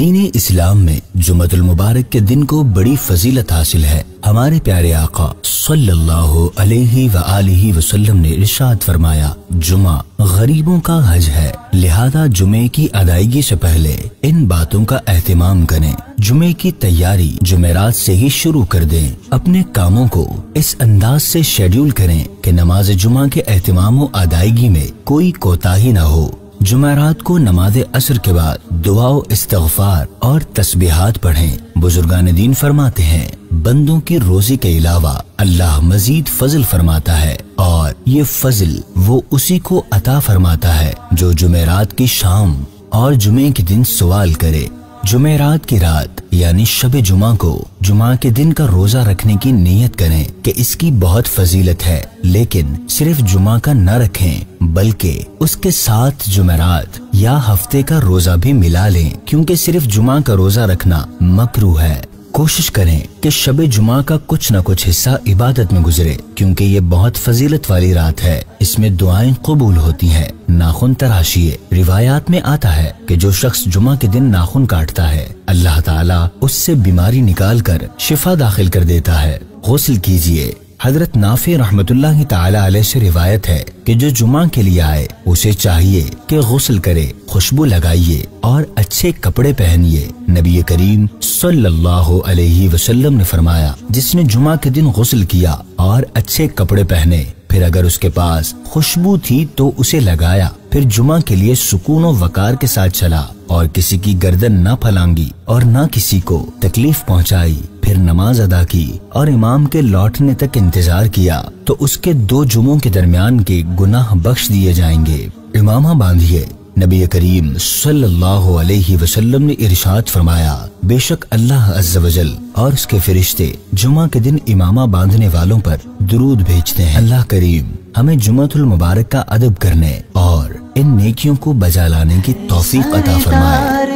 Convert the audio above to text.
دین اسلام میں جمعۃ المبارک کے دن کو بڑی فضیلت حاصل ہے۔ ہمارے پیارے آقا صلی اللہ علیہ وآلہ وسلم نے ارشاد فرمایا، جمعہ غریبوں کا حج ہے، لہذا جمعے کی ادائیگی سے پہلے ان باتوں کا اہتمام کریں۔ جمعے کی تیاری جمعرات سے ہی شروع کر دیں۔ اپنے کاموں کو اس انداز سے شیڈیول کریں کہ نماز جمعہ کے اہتمام و ادائیگی میں کوئی کوتاہی نہ ہو۔ جمعرات کو نماز عصر کے بعد دعا و استغفار اور تسبیحات پڑھیں۔ بزرگان دین فرماتے ہیں، بندوں کی روزی کے علاوہ اللہ مزید فضل فرماتا ہے، اور یہ فضل وہ اسی کو عطا فرماتا ہے جو جمعرات کی شام اور جمعے کے دن سوال کرے۔ جمعرات کی رات یعنی شب جمعہ کو جمعہ کے دن کا روزہ رکھنے کی نیت کریں کہ اس کی بہت فضیلت ہے، لیکن صرف جمعہ کا نہ رکھیں بلکہ اس کے ساتھ جمعرات یا ہفتے کا روزہ بھی ملا لیں، کیونکہ صرف جمعہ کا روزہ رکھنا مکروہ ہے۔ کوشش کریں کہ شب جمعہ کا کچھ نہ کچھ حصہ عبادت میں گزرے، کیونکہ یہ بہت فضیلت والی رات ہے۔ اس میں دعائیں قبول ہوتی ہیں۔ ناخن تراشیے۔ روایات میں آتا ہے کہ جو شخص جمعہ کے دن ناخن کاٹتا ہے، اللہ تعالیٰ اس سے بیماری نکال کر شفا داخل کر دیتا ہے۔ غسل کیجیے۔ حضرت نافع رحمت اللہ تعالی علیہ سے روایت ہے کہ جو جمعہ کے لیے آئے اسے چاہیے کہ غسل کرے، خوشبو لگائیے اور اچھے کپڑے پہنیے۔ نبی کریم صلی اللہ علیہ وسلم نے فرمایا، جس نے جمعہ کے دن غسل کیا اور اچھے کپڑے پہنے، پھر اگر اس کے پاس خوشبو تھی تو اسے لگایا، پھر جمعہ کے لیے سکون و وقار کے ساتھ چلا اور کسی کی گردن نہ پھلانگی اور نہ کسی کو تکلیف پہنچائی، پھر نماز ادا کی اور امام کے لوٹنے تک انتظار کیا، تو اس کے 2 جمعوں کے درمیان کے گناہ بخش دیے جائیں گے۔ امامہ باندھیے۔ نبی کریم صلی اللہ علیہ وسلم نے ارشاد فرمایا، بے شک اللہ عز و جل اور اس کے فرشتے جمعہ کے دن امامہ باندھنے والوں پر درود بھیجتے ہیں۔ اللہ کریم ہمیں جمعۃ المبارک کا ادب کرنے اور ان نیکیوں کو بجا لانے کی توفیق عطا فرمائے۔